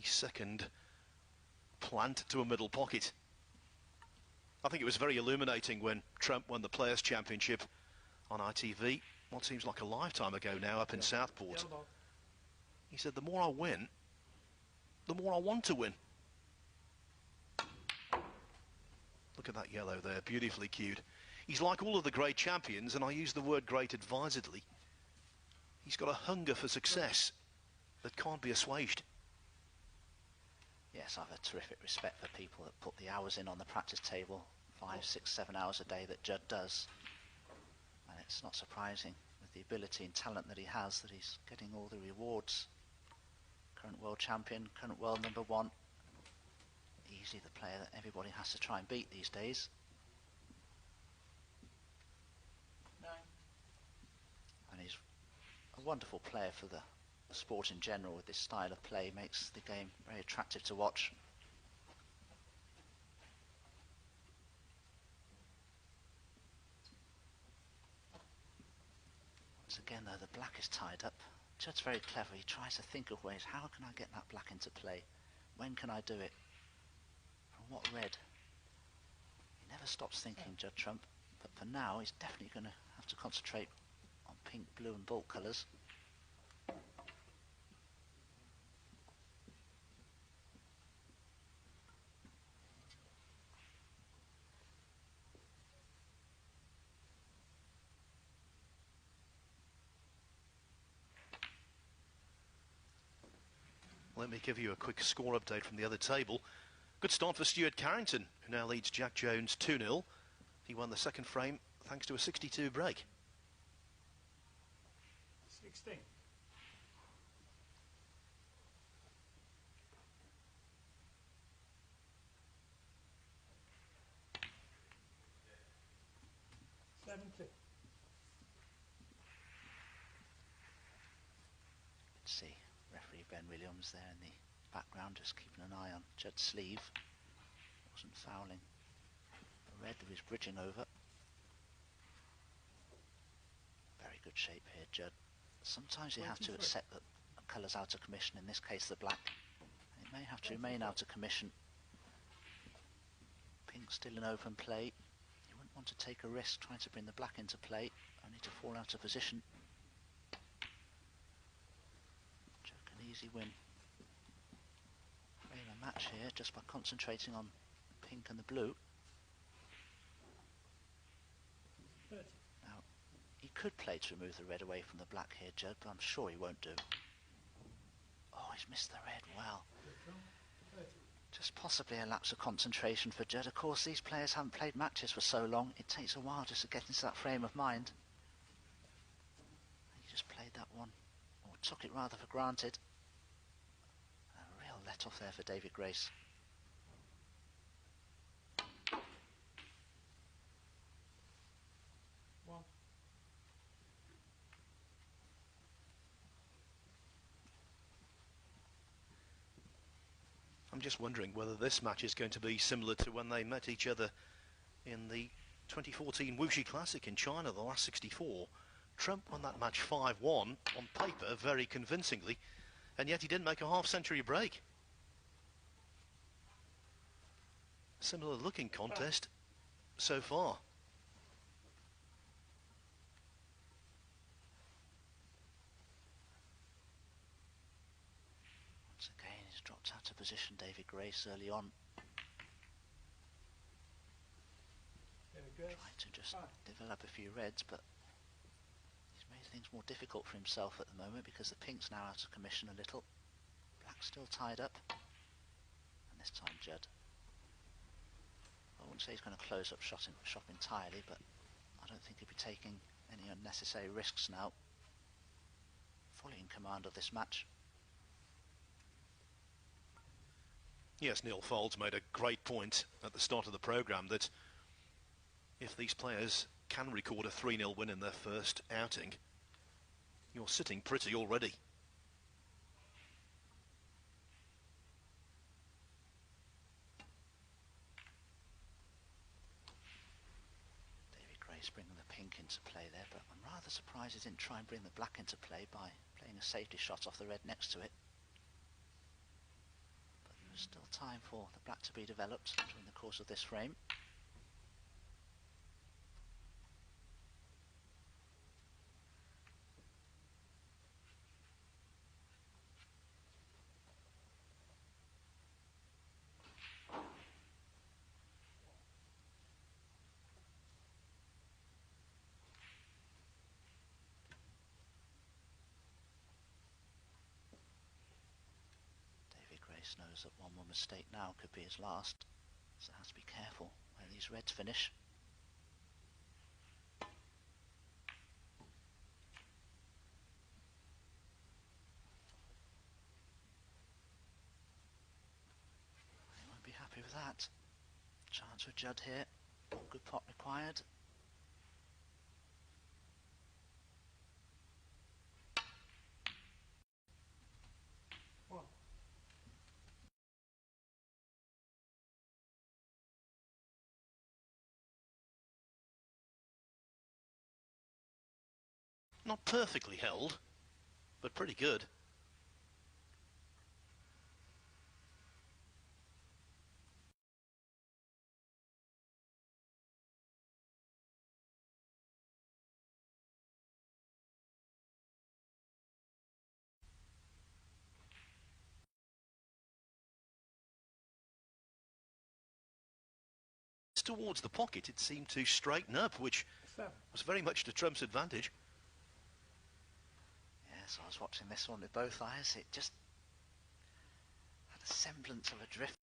second plant to a middle pocket. I think it was very illuminating when Trump won the Players' Championship on ITV, what seems like a lifetime ago now, up in Southport. He said, the more I win, the more I want to win. Look at that yellow there, beautifully cued. He's like all of the great champions, and I use the word great advisedly. He's got a hunger for success that can't be assuaged. Yes, I have a terrific respect for people that put the hours in on the practice table, 5, 6, 7 hours a day that Judd does. And it's not surprising, with the ability and talent that he has, that he's getting all the rewards. Current world champion, current world #1. Easily the player that everybody has to try and beat these days. 9. And he's a wonderful player for the sport in general. With this style of play, makes the game very attractive to watch. Once again though, the black is tied up. Judd's very clever. He tries to think of ways, how can I get that black into play? When can I do it? From what red? He never stops thinking, Judd Trump, but for now he's definitely going to have to concentrate on pink, blue and bulk colours. Let me give you a quick score update from the other table. Good start for Stuart Carrington, who now leads Jack Jones 2-0. He won the second frame thanks to a 62 break. 16. See referee Ben Williams there in the background, just keeping an eye on Judd's sleeve. Wasn't fouling the red that he was bridging over. Very good shape here, Judd. Sometimes you have to accept that a colour's out of commission, in this case the black. It may have to remain out of commission. Pink still in open play. You wouldn't want to take a risk trying to bring the black into play, only to fall out of position. An easy win. Frame a match here just by concentrating on the pink and the blue. 30. Now, he could play to remove the red away from the black here, Judd, but I'm sure he won't do. Oh, he's missed the red. Well, just possibly a lapse of concentration for Judd. Of course, these players haven't played matches for so long. It takes a while just to get into that frame of mind. He just played that one, or took it rather for granted. A real let off there for David Grace. I'm just wondering whether this match is going to be similar to when they met each other in the 2014 Wuxi Classic in China, the last 64. Trump won that match 5-1 on paper very convincingly, and yet he didn't make a half-century break. Similar looking contest so far. Once again, he's dropped out of position, David Grace, early on. Trying to just develop a few reds, but he's made things more difficult for himself at the moment because the pink's now out of commission a little. Black's still tied up. And this time Judd, I wouldn't say he's going to close up shop entirely, but I don't think he'll be taking any unnecessary risks now. Fully in command of this match. Yes, Neil Foulds made a great point at the start of the programme that if these players can record a 3-0 win in their first outing, you're sitting pretty already. David Grace bringing the pink into play there, but I'm rather surprised he didn't try and bring the black into play by playing a safety shot off the red next to it. Still time for the black to be developed during the course of this frame. Grace knows that one more mistake now could be his last, so has to be careful where these reds finish. He won't be happy with that. Chance for Judd here. Good pot required. Not perfectly held, but pretty good. Towards the pocket, it seemed to straighten up, which was very much to Trump's advantage. Yes, I was watching this one with both eyes. It just had a semblance of a drift.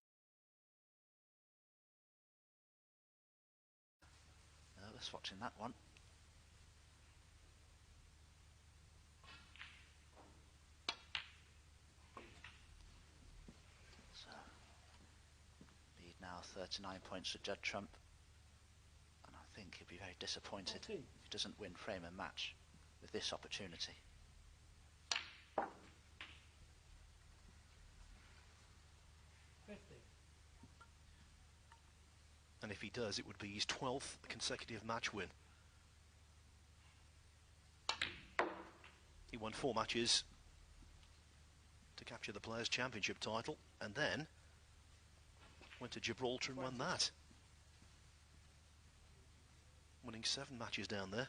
Nervous watching that one. So, lead now 39 points for Judd Trump. And I think he'll be very disappointed if he doesn't win frame and match with this opportunity. And if he does, it would be his 12th consecutive match win. He won 4 matches to capture the Players' Championship title, and then went to Gibraltar and won that. Winning 7 matches down there.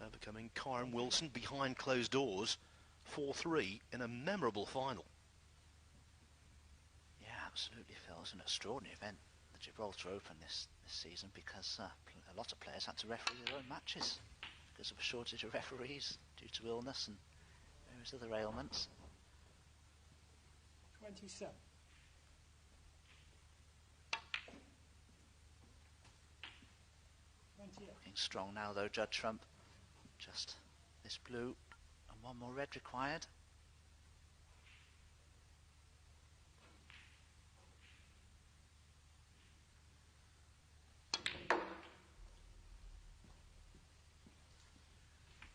Overcoming Kyron Wilson behind closed doors, 4-3 in a memorable final. Absolutely, Phil. It was an extraordinary event, the Gibraltar Open this season, because a lot of players had to referee their own matches because of a shortage of referees due to illness and various other ailments. 27. Looking strong now though, Judd Trump. Just this blue and one more red required.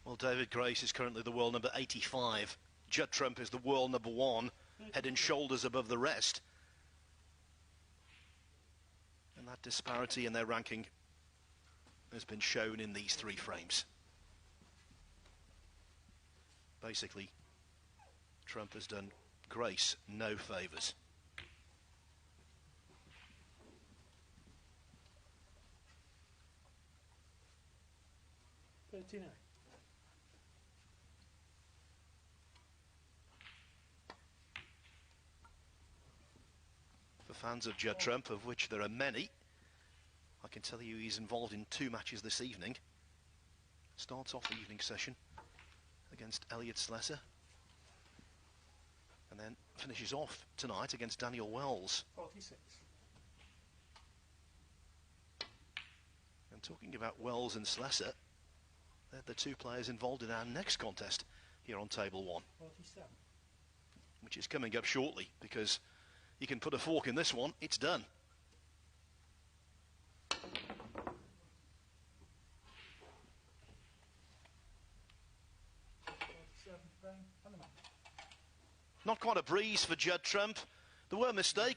Well, David Grace is currently the world number 85. Judd Trump is the world number 1, head and shoulders above the rest. And that disparity in their ranking has been shown in these 3 frames. Basically, Trump has done Grace no favours. For fans of Judd Trump, of which there are many, I can tell you he's involved in 2 matches this evening. Starts off the evening session against Elliot Slesser, and then finishes off tonight against Daniel Wells. 46. And talking about Wells and Slesser, they're the 2 players involved in our next contest here on Table 1. 47. Which is coming up shortly, because you can put a fork in this one, it's done. Not quite a breeze for Judd Trump. There were mistakes.